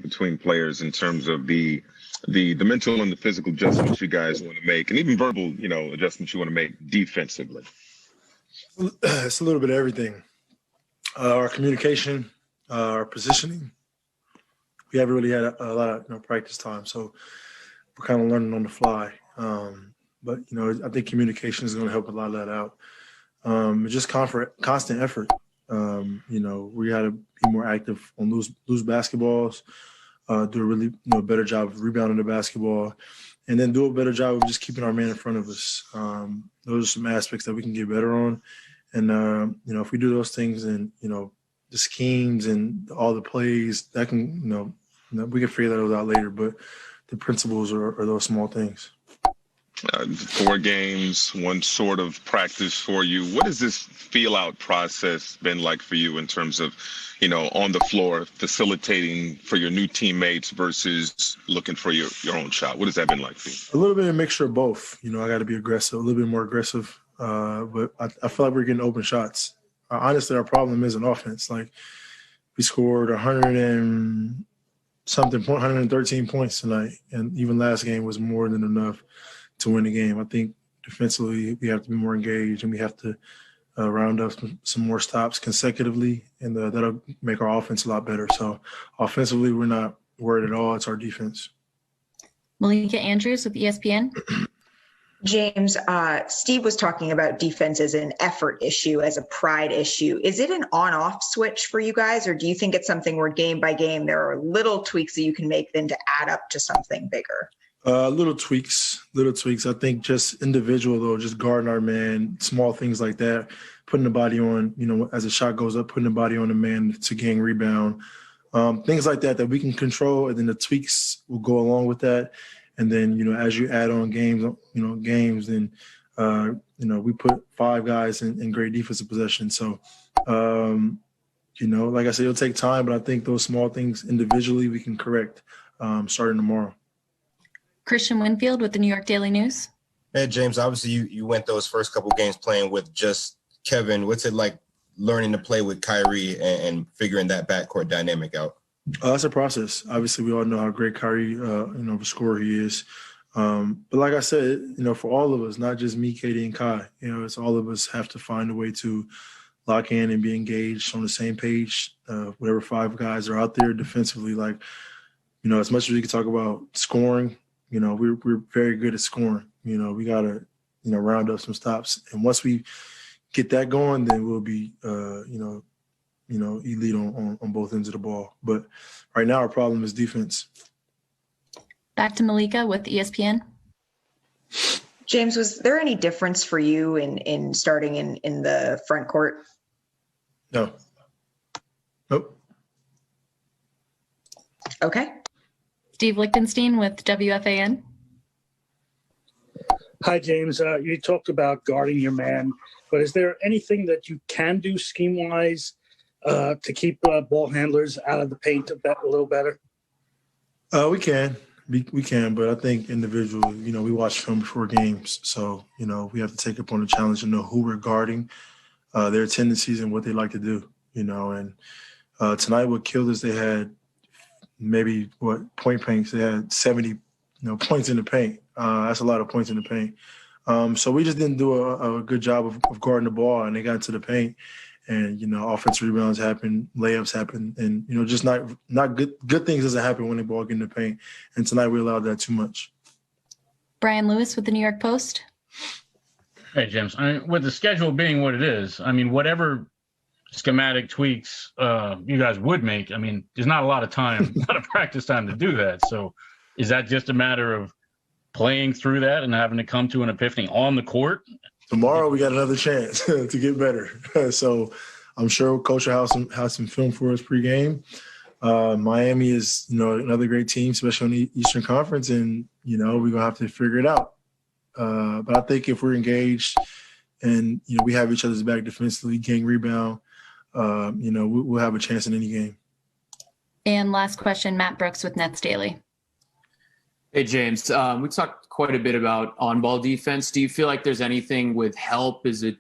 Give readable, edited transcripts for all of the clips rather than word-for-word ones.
between players in terms of the mental and the physical adjustments you guys want to make, and even verbal, adjustments you want to make defensively? It's a little bit of everything. Our communication, our positioning. We haven't really had a lot of practice time, so we're kind of learning on the fly. But I think communication is going to help a lot of that out. It's just constant effort. We got to be more active on loose basketballs, do a really better job of rebounding the basketball, and then do a better job of just keeping our man in front of us. Those are some aspects that we can get better on. And, if we do those things and, the schemes and all the plays, that can, we can figure those out later. But the principles are those small things. 4 games, one sort of practice for you. What has this feel-out process been like for you in terms of, on the floor, facilitating for your new teammates versus looking for your own shot? What has that been like for you? A little bit of a mixture of both. I got to be aggressive, a little bit more aggressive. But I feel like we're getting open shots. Honestly, our problem is an offense. Like, we scored 113 points tonight, and even last game was more than enough to win the game. I think defensively we have to be more engaged, and we have to round up some more stops consecutively, and that'll make our offense a lot better. So offensively, we're not worried at all. It's our defense. Malika Andrews with ESPN. James, Steve was talking about defense as an effort issue, as a pride issue. Is it an on-off switch for you guys, or do you think it's something where game by game there are little tweaks that you can make then to add up to something bigger? Little tweaks. I think just individual, though, just guarding our man, small things like that, putting the body on, as the shot goes up, putting the body on the man to gain rebound, things like that we can control, and then the tweaks will go along with that. And then, as you add on games, then, we put 5 guys in great defensive possession. So, like I said, it'll take time, but I think those small things individually we can correct starting tomorrow. Christian Winfield with the New York Daily News. Hey, James, obviously you went those first couple games playing with just Kevin. What's it like learning to play with Kyrie and figuring that backcourt dynamic out? That's a process. Obviously, we all know how great Kyrie, of a scorer he is. But like I said, for all of us, not just me, Katie, and Kai, it's all of us have to find a way to lock in and be engaged on the same page. Whatever 5 guys are out there defensively, as much as we can talk about scoring, we're very good at scoring. We got to, round up some stops. And once we get that going, then we'll be, elite on both ends of the ball. But right now our problem is defense. Back to Malika with ESPN. James, was there any difference for you in starting in the front court? No. Nope. Okay. Steve Lichtenstein with WFAN. Hi, James. You talked about guarding your man, but is there anything that you can do scheme-wise to keep ball handlers out of the paint a little better? We can, but I think individually, we watch film before games. So, we have to take upon the challenge to know who we're guarding, their tendencies and what they like to do, and tonight what killed us, they had point paints. They had 70, points in the paint. That's a lot of points in the paint. So we just didn't do a good job of guarding the ball, and they got into the paint. And, offensive rebounds happen, layups happen, and, just not good things doesn't happen when the ball get in the paint. And tonight we allowed that too much. Brian Lewis with the New York Post. Hey, James. With the schedule being what it is, whatever schematic tweaks you guys would make, there's not a lot of time, not a practice time to do that. So is that just a matter of playing through that and having to come to an epiphany on the court? Tomorrow we got another chance to get better. So I'm sure Coach will have some film for us pregame. Miami is, another great team, especially on the Eastern Conference, and, we're going to have to figure it out. But I think if we're engaged and, we have each other's back defensively, gang rebound, we'll have a chance in any game. And last question, Matt Brooks with Nets Daily. Hey, James, we talked quite a bit about on-ball defense. Do you feel like there's anything with help? Is it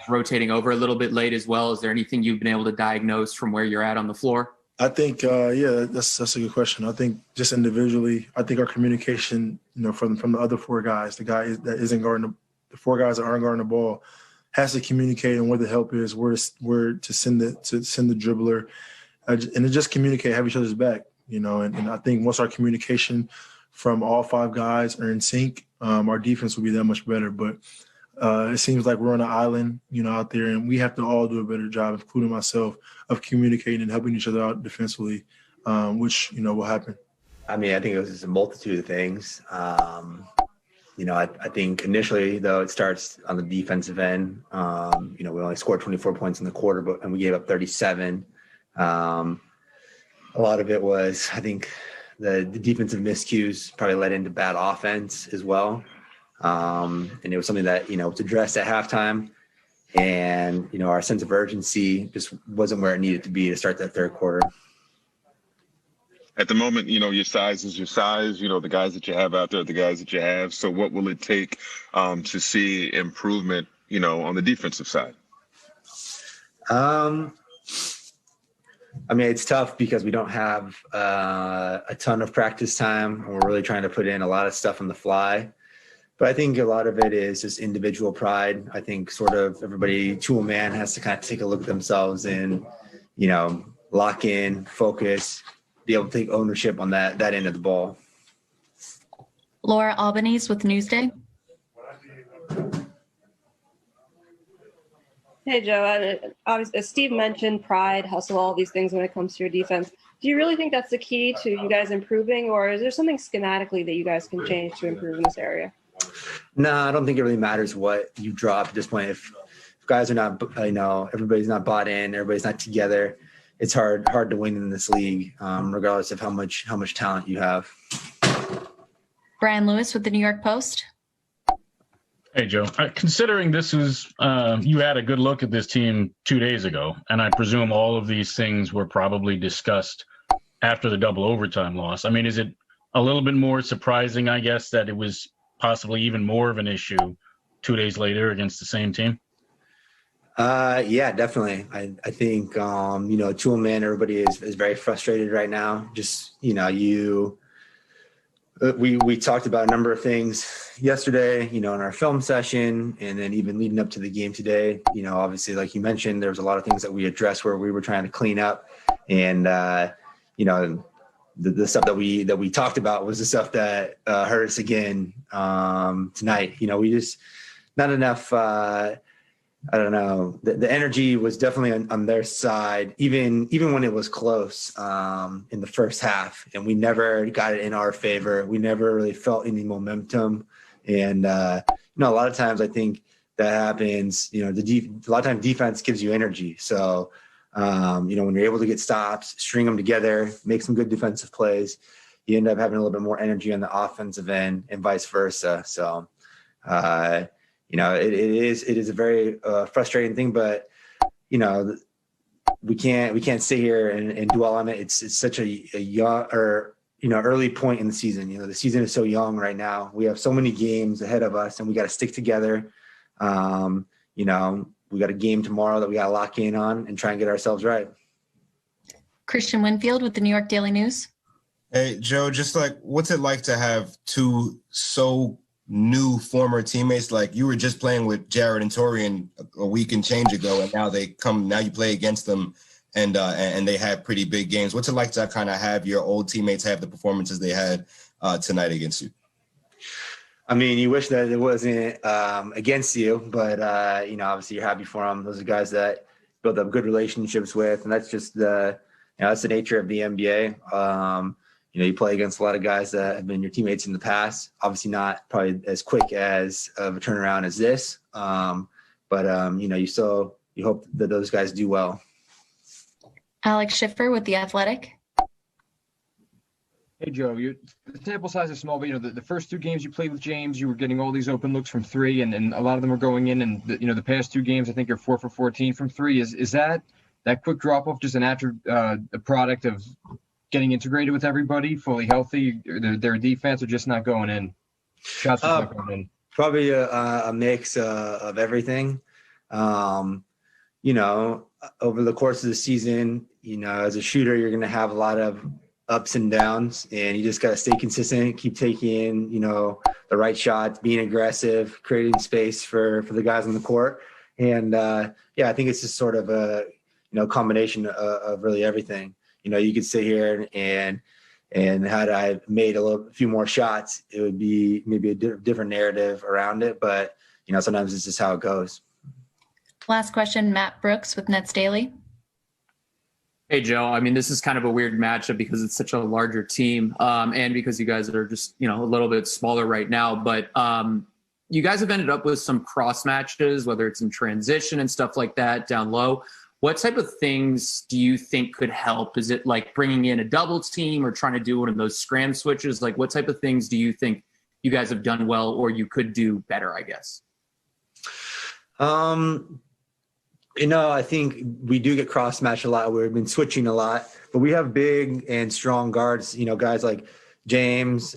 rotating over a little bit late as well? Is there anything you've been able to diagnose from where you're at on the floor? I think, that's a good question. I think just individually, I think our communication, from the other four guys, that isn't guarding the four guys that aren't guarding the ball, has to communicate on where the help is, where to send the dribbler, and to just communicate, have each other's back, and I think once our communication from all five guys are in sync, our defense will be that much better. But it seems like we're on an island, out there, and we have to all do a better job, including myself, of communicating and helping each other out defensively, which, will happen. I mean, I think it was just a multitude of things. I think initially, though, it starts on the defensive end. We only scored 24 points in the quarter, and we gave up 37. A lot of it was, I think, the defensive miscues probably led into bad offense as well. And it was something that, was addressed at halftime. And, our sense of urgency just wasn't where it needed to be to start that third quarter. At the moment, your size is your size. The guys that you have out there, the guys that you have. So what will it take to see improvement, on the defensive side? I mean, it's tough because we don't have a ton of practice time, and we're really trying to put in a lot of stuff on the fly. But I think a lot of it is just individual pride. I think sort of everybody, to a man, has to kind of take a look at themselves and, lock in, focus, be able to take ownership on that end of the ball. Laura Albanese with Newsday. Hey, Joe. Obviously, as Steve mentioned, pride, hustle, all these things when it comes to your defense. Do you really think that's the key to you guys improving, or is there something schematically that you guys can change to improve in this area? No, I don't think it really matters what you drop at this point. If guys are not, everybody's not bought in, everybody's not together, it's hard to win in this league, regardless of how much talent you have. Brian Lewis with the New York Post. Hey, Joe. Considering this is, you had a good look at this team 2 days ago, and I presume all of these things were probably discussed after the double overtime loss. I mean, is it a little bit more surprising, I guess, that it was possibly even more of an issue 2 days later against the same team? Yeah, definitely. I think, to a man, everybody is very frustrated right now. Just, we talked about a number of things yesterday, in our film session, and then even leading up to the game today. Obviously, like you mentioned, there was a lot of things that we addressed where we were trying to clean up, and the stuff that we talked about was the stuff that hurt us again tonight. We just not enough. I don't know. The energy was definitely on their side, even when it was close in the first half, and we never got it in our favor. We never really felt any momentum, and a lot of times I think that happens. A lot of times defense gives you energy. So when you're able to get stops, string them together, make some good defensive plays, you end up having a little bit more energy on the offensive end, and vice versa. So. It is a very frustrating thing, but we can't sit here and dwell on it. It's such a young early point in the season. The season is so young right now. We have so many games ahead of us, and we got to stick together. We got a game tomorrow that we got to lock in on and try and get ourselves right. Christian Winfield with the New York Daily News. Hey, Joe, just like, what's it like to have two so new former teammates? Like, you were just playing with Jared and Torian a week and change ago, and now you play against them, and they had pretty big games. What's it like to kind of have your old teammates have the performances they had tonight against you? I mean, you wish that it wasn't against you, but obviously you're happy for them. Those are guys that build up good relationships with, and that's just that's the nature of the NBA. You play against a lot of guys that have been your teammates in the past. Obviously not probably as quick as of a turnaround as this, but you hope that those guys do well. Alex Schiffer with The Athletic. Hey, Joe, the sample size is small, but the first two games you played with James, you were getting all these open looks from three, and a lot of them are going in. And the past two games, I think you're 4 for 14 from three. Is that quick drop off just a product of getting integrated with everybody, fully healthy? Their defense are just not going in. Shots are not going in. Probably a mix of everything. over the course of the season, as a shooter, you're going to have a lot of ups and downs, and you just got to stay consistent, keep taking, the right shots, being aggressive, creating space for the guys on the court. And I think it's just sort of a, combination of really everything. You could sit here and had I made a few more shots, it would be maybe a different narrative around it. But, sometimes it's just how it goes. Last question, Matt Brooks with Nets Daily. Hey, Joe. I mean, this is kind of a weird matchup because it's such a larger team, and because you guys are just, a little bit smaller right now. But you guys have ended up with some cross matches, whether it's in transition and stuff like that down low. What type of things do you think could help? Is it like bringing in a doubles team or trying to do one of those scram switches? Like, what type of things do you think you guys have done well or you could do better, I guess? I think we do get cross match a lot. We've been switching a lot, but we have big and strong guards, guys like James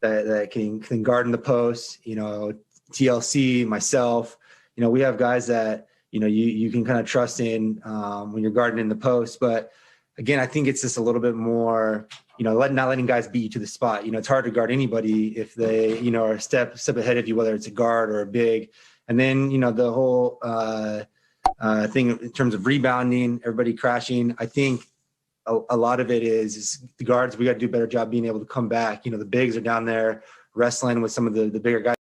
that can guard in the post, TLC, myself, we have guys that, you can kind of trust in when you're guarding in the post. But again, I think it's just a little bit more, not letting guys beat you to the spot. It's hard to guard anybody if they, are a step ahead of you, whether it's a guard or a big. And then, the whole thing in terms of rebounding, everybody crashing, I think a lot of it is the guards. We got to do a better job being able to come back. The bigs are down there wrestling with some of the bigger guys.